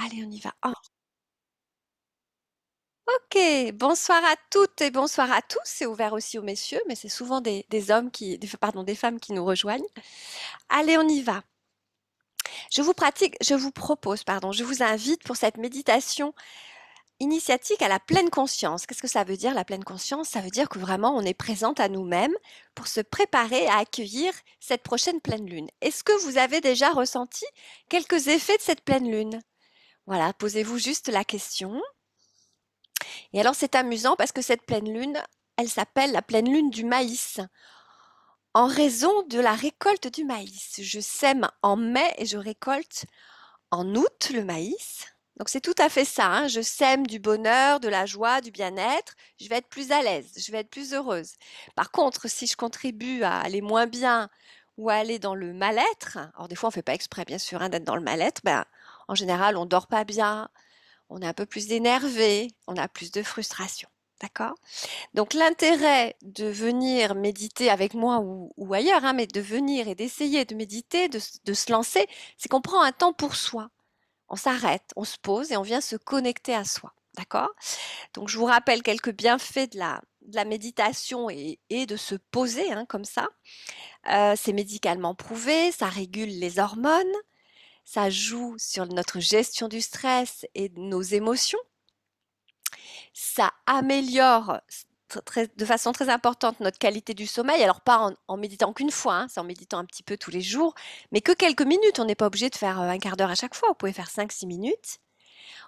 Allez, on y va. Ok, bonsoir à toutes et bonsoir à tous. C'est ouvert aussi aux messieurs, mais c'est souvent des hommes pardon, des femmes qui nous rejoignent. Allez, on y va. Je vous propose, pardon, je vous invite pour cette méditation initiatique à la pleine conscience. Qu'est-ce que ça veut dire, la pleine conscience? Ça veut dire que vraiment on est présente à nous-mêmes pour se préparer à accueillir cette prochaine pleine lune. Est-ce que vous avez déjà ressenti quelques effets de cette pleine lune? Voilà, posez-vous juste la question. Et alors c'est amusant parce que cette pleine lune, elle s'appelle la pleine lune du maïs, en raison de la récolte du maïs. Je sème en mai et je récolte en août le maïs. Donc c'est tout à fait ça, hein. Je sème du bonheur, de la joie, du bien-être. Je vais être plus à l'aise, je vais être plus heureuse. Par contre, si je contribue à aller moins bien ou à aller dans le mal-être, alors des fois on fait pas exprès bien sûr hein, d'être dans le mal-être, ben, en général on dort pas bien, on est un peu plus énervé, on a plus de frustration. D'accord? Donc l'intérêt de venir méditer avec moi ou ailleurs, hein, mais de venir et d'essayer de méditer, de se lancer, c'est qu'on prend un temps pour soi. On s'arrête, on se pose et on vient se connecter à soi. D'accord? Donc je vous rappelle quelques bienfaits de la méditation et de se poser hein, comme ça. C'est médicalement prouvé, ça régule les hormones, ça joue sur notre gestion du stress et de nos émotions. Ça améliore de façon très importante notre qualité du sommeil. Alors pas en méditant qu'une fois, hein, c'est en méditant un petit peu tous les jours, mais que quelques minutes. On n'est pas obligé de faire un quart d'heure à chaque fois. Vous pouvez faire 5-6 minutes.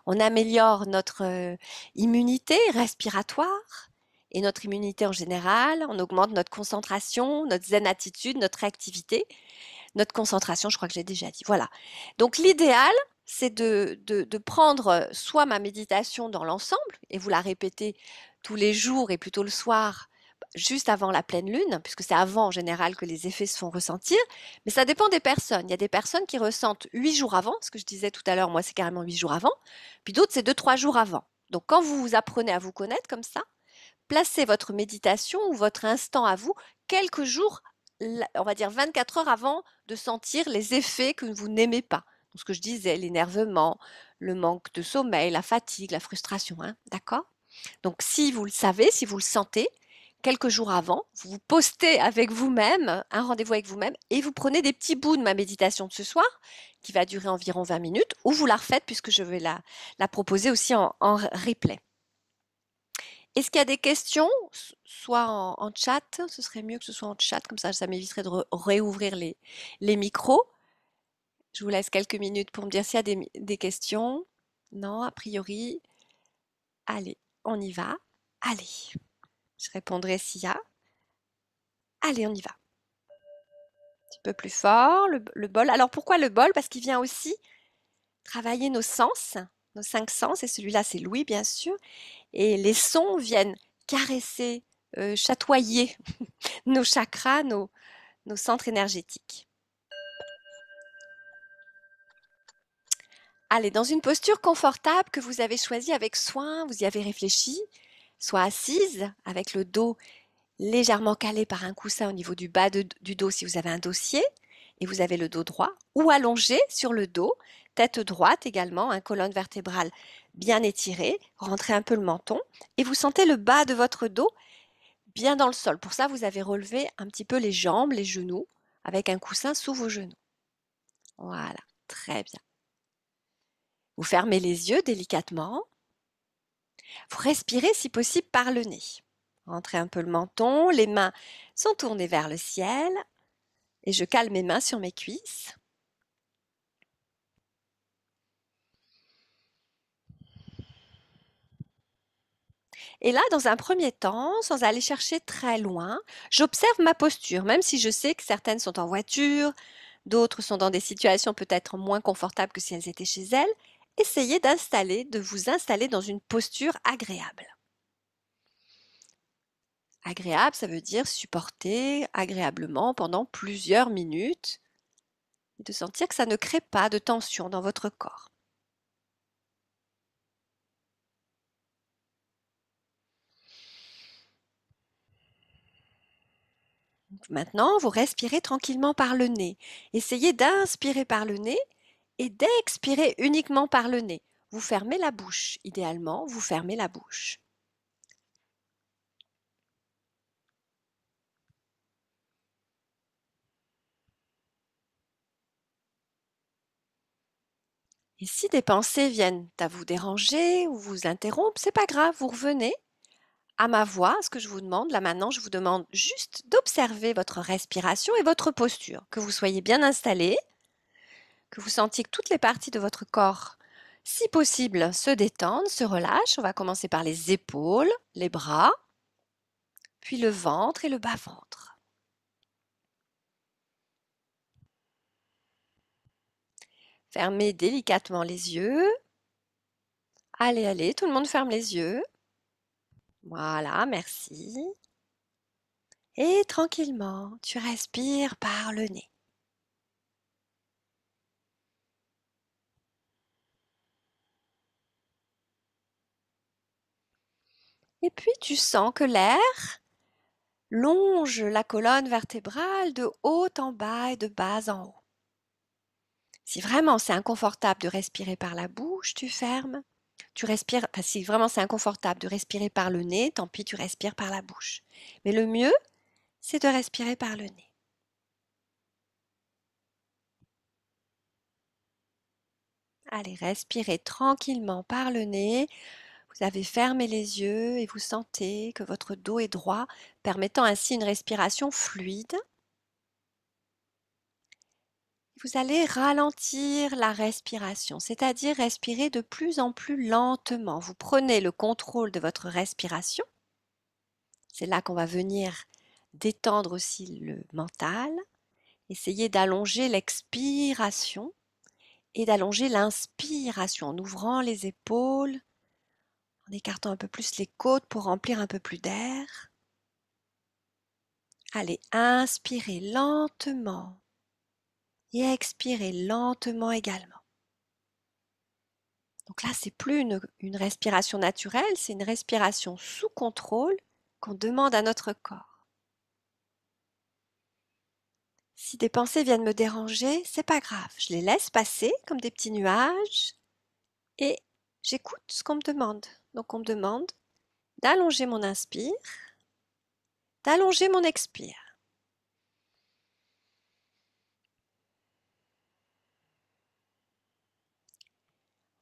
On améliore notre immunité respiratoire et notre immunité en général. On augmente notre concentration, notre zen attitude, notre réactivité. Notre concentration, je crois que j'ai déjà dit. Voilà. Donc l'idéal, c'est de prendre soit ma méditation dans l'ensemble, et vous la répétez tous les jours et plutôt le soir, juste avant la pleine lune, puisque c'est avant en général que les effets se font ressentir, mais ça dépend des personnes. Il y a des personnes qui ressentent 8 jours avant, ce que je disais tout à l'heure, moi c'est carrément 8 jours avant, puis d'autres c'est 2-3 jours avant. Donc quand vous apprenez à vous connaître comme ça, placez votre méditation ou votre instant à vous quelques jours, on va dire 24 heures avant de sentir les effets que vous n'aimez pas. Donc, ce que je disais, l'énervement, le manque de sommeil, la fatigue, la frustration, hein, d'accord? Donc si vous le savez, si vous le sentez, quelques jours avant, vous vous postez avec vous-même, un rendez-vous avec vous-même, et vous prenez des petits bouts de ma méditation de ce soir, qui va durer environ 20 minutes, ou vous la refaites puisque je vais la proposer aussi en replay. Est-ce qu'il y a des questions? Soit en chat, ce serait mieux que ce soit en chat, comme ça m'éviterait de réouvrir les micros. Je vous laisse quelques minutes pour me dire s'il y a des questions. Non, a priori. Allez, on y va. Allez, je répondrai s'il y a. Allez, on y va. Un petit peu plus fort, le bol. Alors pourquoi le bol? Parce qu'il vient aussi travailler nos sens, nos 5 sens, et celui-là c'est l'ouïe bien sûr. Et les sons viennent caresser, chatoyer nos chakras, nos centres énergétiques. Allez, dans une posture confortable que vous avez choisie avec soin, vous y avez réfléchi, soit assise avec le dos légèrement calé par un coussin au niveau du bas du dos si vous avez un dossier et vous avez le dos droit, ou allongé sur le dos, tête droite également, colonne vertébrale bien étirée, rentrez un peu le menton et vous sentez le bas de votre dos bien dans le sol. Pour ça, vous avez relevé un petit peu les jambes, les genoux, avec un coussin sous vos genoux. Voilà, très bien. Vous fermez les yeux délicatement. Vous respirez si possible par le nez. Rentrez un peu le menton, les mains sont tournées vers le ciel et je cale mes mains sur mes cuisses. Et là, dans un premier temps, sans aller chercher très loin, j'observe ma posture, même si je sais que certaines sont en voiture, d'autres sont dans des situations peut-être moins confortables que si elles étaient chez elles. Essayez de vous installer dans une posture agréable. Agréable, ça veut dire supporter agréablement pendant plusieurs minutes et de sentir que ça ne crée pas de tension dans votre corps. Maintenant, vous respirez tranquillement par le nez. Essayez d'inspirer par le nez et d'expirer uniquement par le nez. Vous fermez la bouche. Idéalement, vous fermez la bouche. Et si des pensées viennent à vous déranger ou vous interrompre, c'est pas grave, vous revenez à ma voix, ce que je vous demande. Là maintenant, je vous demande juste d'observer votre respiration et votre posture, que vous soyez bien installé, que vous sentiez que toutes les parties de votre corps, si possible, se détendent, se relâchent. On va commencer par les épaules, les bras, puis le ventre et le bas-ventre. Fermez délicatement les yeux. Allez, allez, tout le monde ferme les yeux. Voilà, merci. Et tranquillement, tu respires par le nez. Et puis tu sens que l'air longe la colonne vertébrale de haut en bas et de bas en haut. Si vraiment c'est inconfortable de respirer par la bouche, tu fermes. Tu respires, enfin, si vraiment c'est inconfortable de respirer par le nez, tant pis, tu respires par la bouche. Mais le mieux, c'est de respirer par le nez. Allez, respirez tranquillement par le nez. Vous avez fermé les yeux et vous sentez que votre dos est droit, permettant ainsi une respiration fluide. Vous allez ralentir la respiration, c'est-à-dire respirer de plus en plus lentement. Vous prenez le contrôle de votre respiration. C'est là qu'on va venir détendre aussi le mental. Essayez d'allonger l'expiration et d'allonger l'inspiration en ouvrant les épaules, en écartant un peu plus les côtes pour remplir un peu plus d'air. Allez, inspirez lentement et expirez lentement également. Donc là, c'est plus une respiration naturelle, c'est une respiration sous contrôle qu'on demande à notre corps. Si des pensées viennent me déranger, c'est pas grave, je les laisse passer comme des petits nuages et j'écoute ce qu'on me demande. Donc on me demande d'allonger mon inspire, d'allonger mon expire.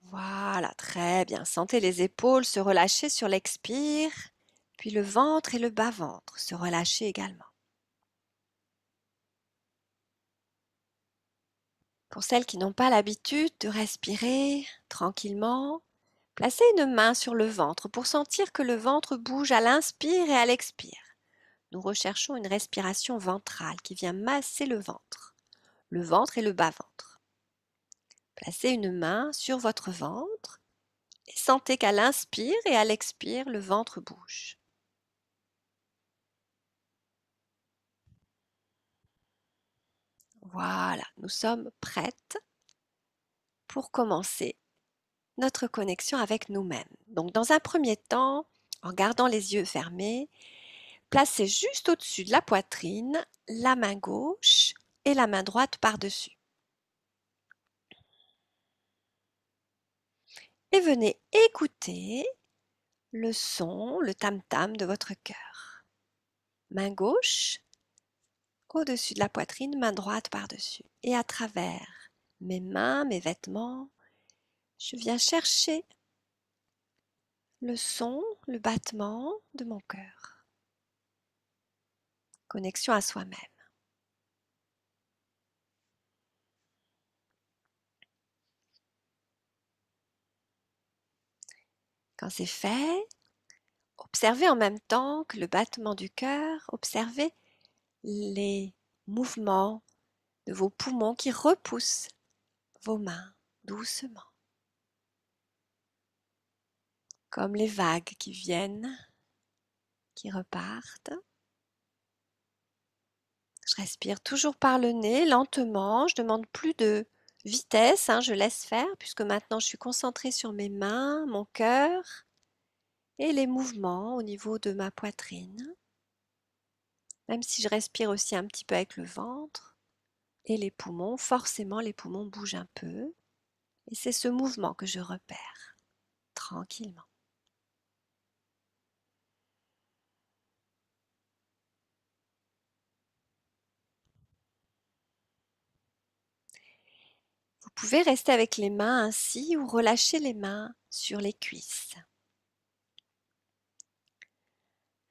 Voilà, très bien. Sentez les épaules se relâcher sur l'expire, puis le ventre et le bas-ventre se relâcher également. Pour celles qui n'ont pas l'habitude de respirer tranquillement, placez une main sur le ventre pour sentir que le ventre bouge à l'inspire et à l'expire. Nous recherchons une respiration ventrale qui vient masser le ventre et le bas-ventre. Placez une main sur votre ventre et sentez qu'à l'inspire et à l'expire, le ventre bouge. Voilà, nous sommes prêtes pour commencer notre connexion avec nous-mêmes. Donc, dans un premier temps, en gardant les yeux fermés, placez juste au-dessus de la poitrine la main gauche et la main droite par-dessus. Et venez écouter le son, le tam-tam de votre cœur. Main gauche au-dessus de la poitrine, main droite par-dessus. Et à travers mes mains, mes vêtements, je viens chercher le son, le battement de mon cœur. Connexion à soi-même. Quand c'est fait, observez en même temps que le battement du cœur, observez les mouvements de vos poumons qui repoussent vos mains doucement, comme les vagues qui viennent, qui repartent. Je respire toujours par le nez, lentement. Je ne demande plus de vitesse, je laisse faire puisque maintenant je suis concentrée sur mes mains, mon cœur et les mouvements au niveau de ma poitrine. Même si je respire aussi un petit peu avec le ventre et les poumons, forcément les poumons bougent un peu. Et c'est ce mouvement que je repère, tranquillement. Vous pouvez rester avec les mains ainsi ou relâcher les mains sur les cuisses.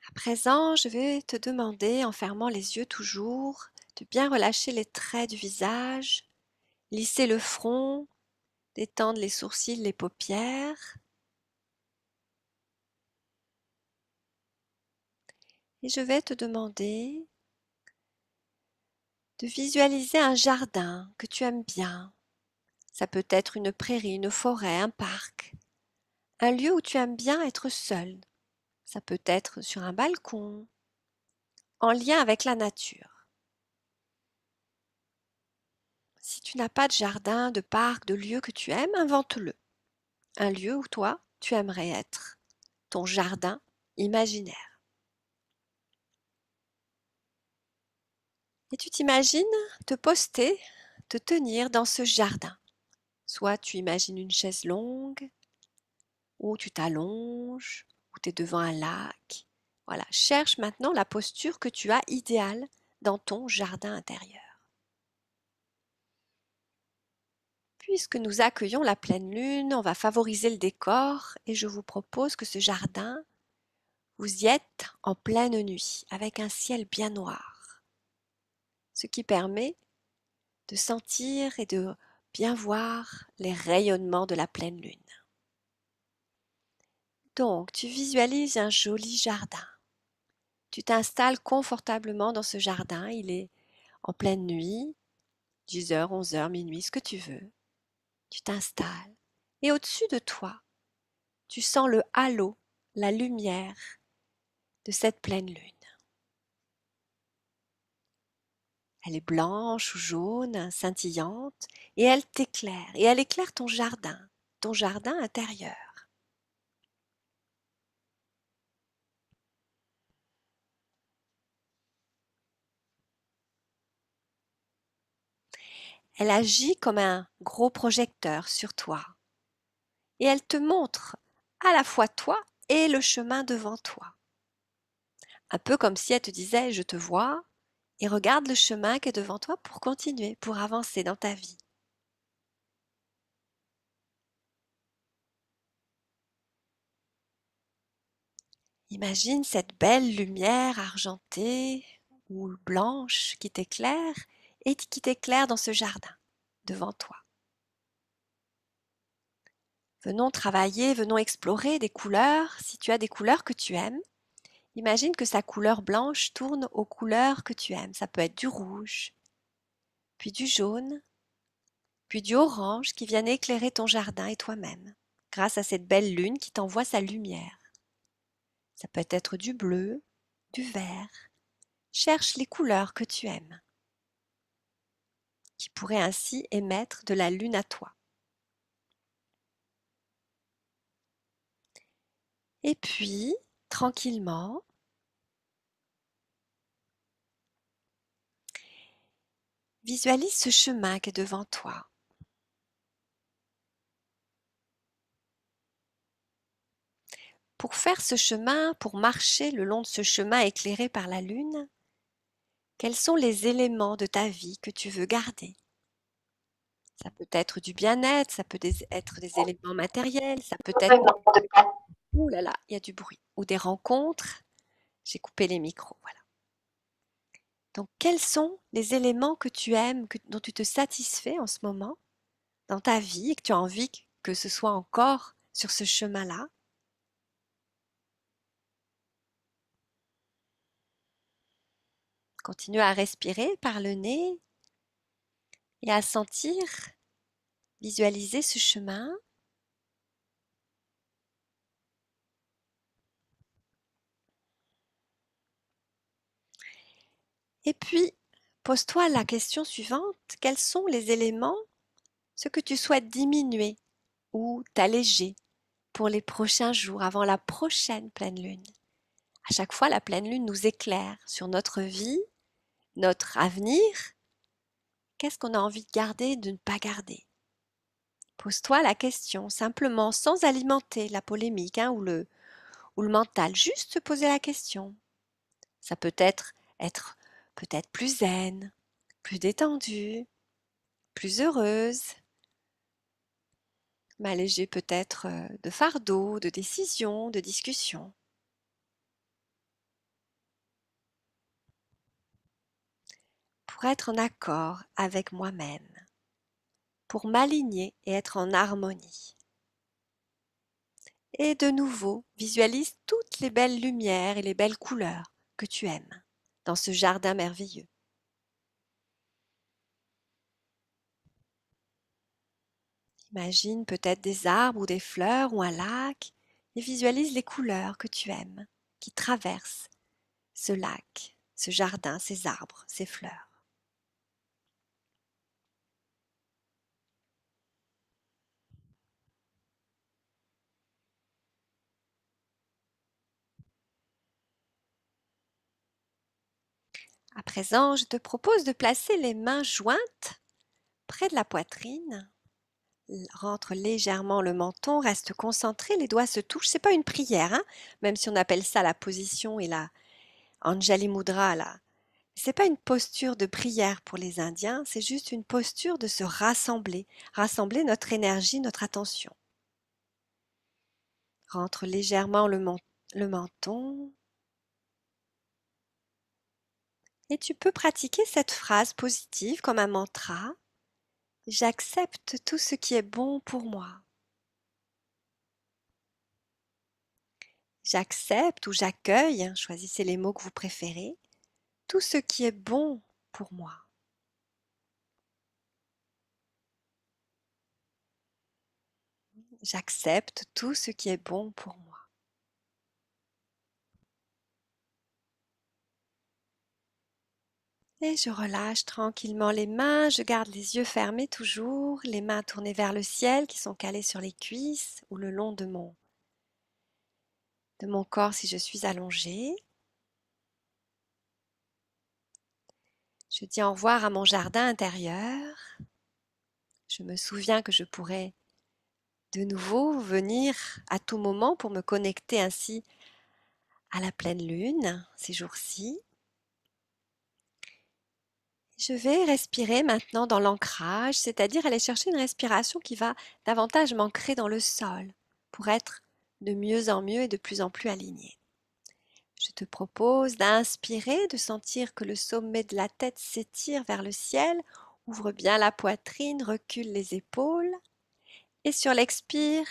À présent, je vais te demander, en fermant les yeux toujours, de bien relâcher les traits du visage, lisser le front, détendre les sourcils, les paupières. Et je vais te demander de visualiser un jardin que tu aimes bien. Ça peut être une prairie, une forêt, un parc, un lieu où tu aimes bien être seul. Ça peut être sur un balcon, en lien avec la nature. Si tu n'as pas de jardin, de parc, de lieu que tu aimes, invente-le. Un lieu où toi, tu aimerais être. Ton jardin imaginaire. Et tu t'imagines te poster, te tenir dans ce jardin. Soit tu imagines une chaise longue, ou tu t'allonges, ou tu es devant un lac. Voilà, cherche maintenant la posture que tu as idéale dans ton jardin intérieur. Puisque nous accueillons la pleine lune, on va favoriser le décor et je vous propose que ce jardin, vous y êtes en pleine nuit avec un ciel bien noir, ce qui permet de sentir et de bien voir les rayonnements de la pleine lune. Donc, tu visualises un joli jardin. Tu t'installes confortablement dans ce jardin, il est en pleine nuit, 10h, 11h, minuit, ce que tu veux. Tu t'installes et au-dessus de toi, tu sens le halo, la lumière de cette pleine lune. Elle est blanche ou jaune, scintillante, et elle t'éclaire, et elle éclaire ton jardin intérieur. Elle agit comme un gros projecteur sur toi, et elle te montre à la fois toi et le chemin devant toi. Un peu comme si elle te disait « je te vois » et regarde le chemin qui est devant toi pour continuer, pour avancer dans ta vie. Imagine cette belle lumière argentée ou blanche qui t'éclaire et qui t'éclaire dans ce jardin devant toi. Venons travailler, venons explorer des couleurs. Si tu as des couleurs que tu aimes, imagine que sa couleur blanche tourne aux couleurs que tu aimes. Ça peut être du rouge, puis du jaune, puis du orange qui viennent éclairer ton jardin et toi-même, grâce à cette belle lune qui t'envoie sa lumière. Ça peut être du bleu, du vert. Cherche les couleurs que tu aimes, qui pourraient ainsi émettre de la lune à toi. Et puis, tranquillement, visualise ce chemin qui est devant toi. Pour faire ce chemin, pour marcher le long de ce chemin éclairé par la lune, quels sont les éléments de ta vie que tu veux garder? Ça peut être du bien-être, ça peut être des éléments matériels, ça peut être... Ouh là là, il y a du bruit. Ou des rencontres. J'ai coupé les micros, voilà. Donc, quels sont les éléments que tu aimes, dont tu te satisfais en ce moment dans ta vie et que tu as envie que ce soit encore sur ce chemin-là? Continue à respirer par le nez et à sentir, visualiser ce chemin. Et puis, pose-toi la question suivante, quels sont les éléments, ce que tu souhaites diminuer ou t'alléger pour les prochains jours avant la prochaine pleine lune? À chaque fois, la pleine lune nous éclaire sur notre vie, notre avenir. Qu'est-ce qu'on a envie de garder, de ne pas garder? Pose-toi la question, simplement, sans alimenter la polémique hein, ou le mental, juste se poser la question. Ça peut être peut-être plus zen, plus détendue, plus heureuse, m'alléger peut-être de fardeau, de décision, de discussion. Pour être en accord avec moi-même, pour m'aligner et être en harmonie. Et de nouveau, visualise toutes les belles lumières et les belles couleurs que tu aimes dans ce jardin merveilleux. Imagine peut-être des arbres ou des fleurs ou un lac et visualise les couleurs que tu aimes qui traversent ce lac, ce jardin, ces arbres, ces fleurs. À présent, je te propose de placer les mains jointes près de la poitrine. Rentre légèrement le menton, reste concentré, les doigts se touchent. C'est pas une prière, hein, même si on appelle ça la position et la Anjali Mudra là. C'est pas une posture de prière pour les Indiens, c'est juste une posture de se rassembler, rassembler notre énergie, notre attention. Rentre légèrement le menton et tu peux pratiquer cette phrase positive comme un mantra. J'accepte tout ce qui est bon pour moi. J'accepte ou j'accueille, hein, choisissez les mots que vous préférez, tout ce qui est bon pour moi. J'accepte tout ce qui est bon pour moi. Et je relâche tranquillement les mains, je garde les yeux fermés toujours, les mains tournées vers le ciel qui sont calées sur les cuisses ou le long de mon corps si je suis allongée. Je dis au revoir à mon jardin intérieur. Je me souviens que je pourrais de nouveau venir à tout moment pour me connecter ainsi à la pleine lune ces jours-ci. Je vais respirer maintenant dans l'ancrage, c'est-à-dire aller chercher une respiration qui va davantage m'ancrer dans le sol pour être de mieux en mieux et de plus en plus alignée. Je te propose d'inspirer, de sentir que le sommet de la tête s'étire vers le ciel, ouvre bien la poitrine, recule les épaules. Et sur l'expire,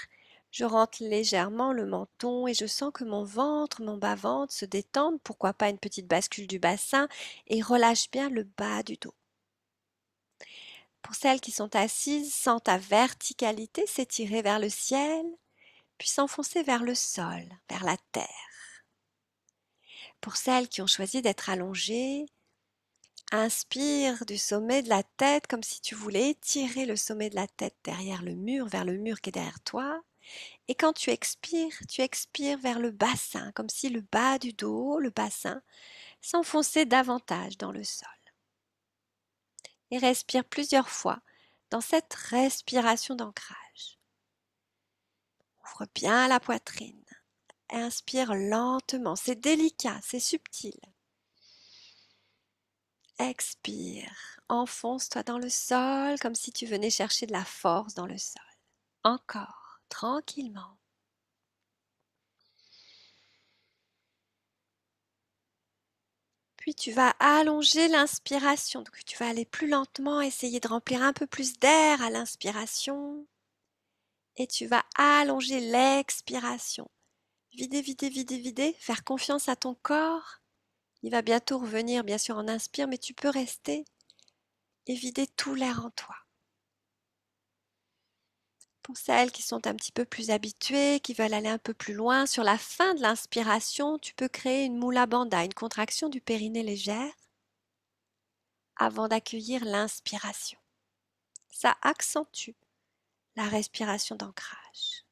je rentre légèrement le menton et je sens que mon ventre, mon bas-ventre se détendent, pourquoi pas une petite bascule du bassin et relâche bien le bas du dos. Pour celles qui sont assises, sens ta verticalité s'étirer vers le ciel, puis s'enfoncer vers le sol, vers la terre. Pour celles qui ont choisi d'être allongées, inspire du sommet de la tête comme si tu voulais étirer le sommet de la tête derrière le mur, vers le mur qui est derrière toi. Et quand tu expires vers le bassin, comme si le bas du dos, le bassin, s'enfonçait davantage dans le sol. Et respire plusieurs fois dans cette respiration d'ancrage. Ouvre bien la poitrine. Inspire lentement, c'est délicat, c'est subtil. Expire, enfonce-toi dans le sol comme si tu venais chercher de la force dans le sol. Encore, tranquillement. Puis tu vas allonger l'inspiration, donc tu vas aller plus lentement, essayer de remplir un peu plus d'air à l'inspiration. Et tu vas allonger l'expiration. Vider, vider, vider, vider, faire confiance à ton corps. Il va bientôt revenir, bien sûr, en inspire, mais tu peux rester et vider tout l'air en toi. Pour celles qui sont un petit peu plus habituées, qui veulent aller un peu plus loin, sur la fin de l'inspiration, tu peux créer une Mula Bandha, une contraction du périnée légère, avant d'accueillir l'inspiration. Ça accentue la respiration d'ancrage.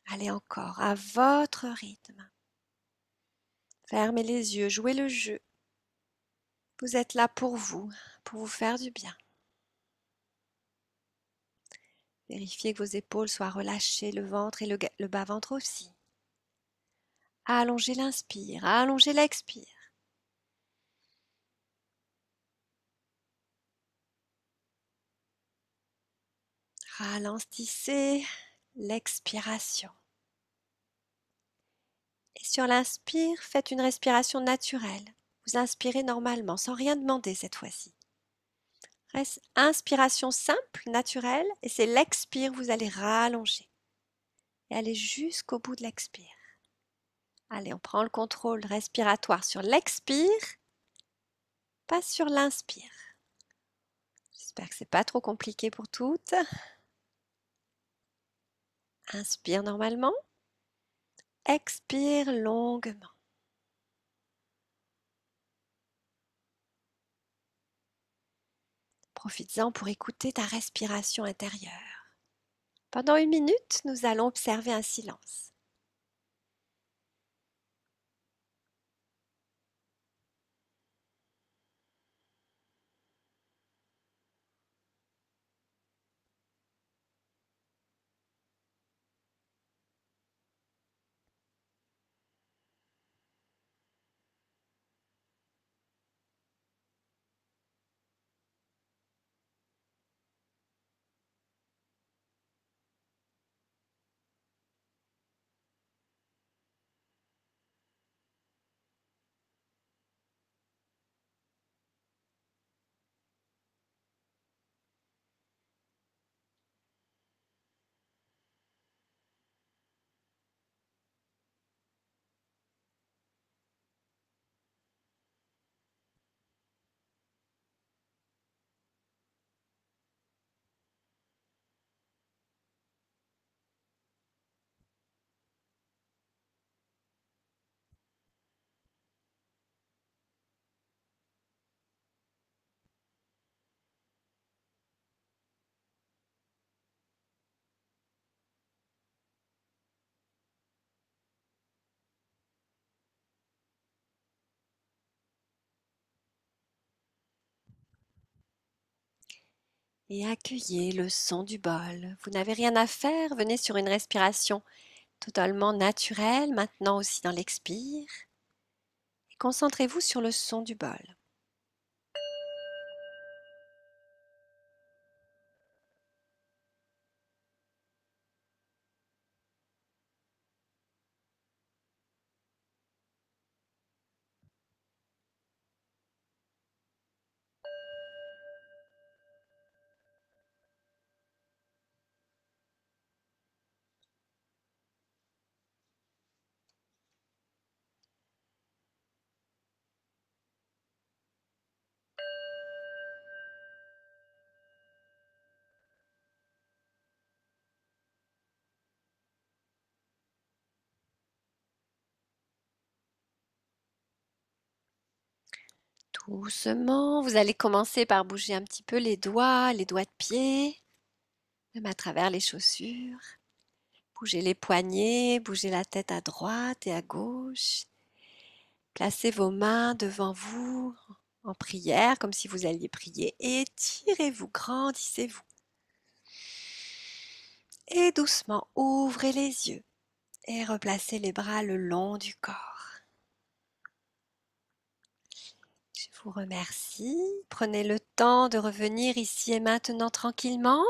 Allez encore, à votre rythme. Fermez les yeux, jouez le jeu. Vous êtes là pour vous faire du bien. Vérifiez que vos épaules soient relâchées, le ventre et le bas-ventre aussi. Allongez l'inspire, allongez l'expire. Ralentissez l'expiration. Et sur l'inspire, faites une respiration naturelle. Vous inspirez normalement, sans rien demander cette fois-ci. Inspiration simple, naturelle, et c'est l'expire, vous allez rallonger. Et aller jusqu'au bout de l'expire. Allez, on prend le contrôle respiratoire sur l'expire, pas sur l'inspire. J'espère que c'est pas trop compliqué pour toutes. Inspire normalement. Expire longuement. Profites-en pour écouter ta respiration intérieure. Pendant 1 minute, nous allons observer un silence. Et accueillez le son du bol. Vous n'avez rien à faire, venez sur une respiration totalement naturelle, maintenant aussi dans l'expire. Et concentrez-vous sur le son du bol. Doucement, vous allez commencer par bouger un petit peu les doigts de pied, même à travers les chaussures. Bougez les poignets, bougez la tête à droite et à gauche. Placez vos mains devant vous en prière, comme si vous alliez prier. Étirez-vous, grandissez-vous. Et doucement, ouvrez les yeux et replacez les bras le long du corps. Je vous remercie. Prenez le temps de revenir ici et maintenant tranquillement.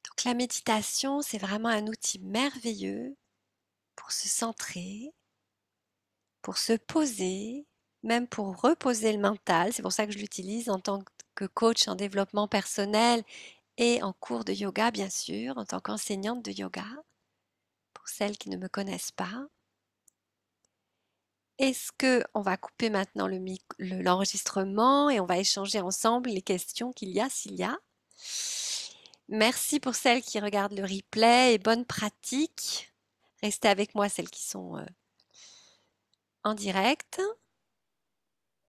Donc la méditation, c'est vraiment un outil merveilleux pour se centrer, pour se poser, même pour reposer le mental. C'est pour ça que je l'utilise en tant que coach en développement personnel et en cours de yoga, bien sûr, en tant qu'enseignante de yoga, pour celles qui ne me connaissent pas. Est-ce que on va couper maintenant l'enregistrement et on va échanger ensemble les questions qu'il y a s'il y a. Merci pour celles qui regardent le replay et bonne pratique. Restez avec moi celles qui sont en direct.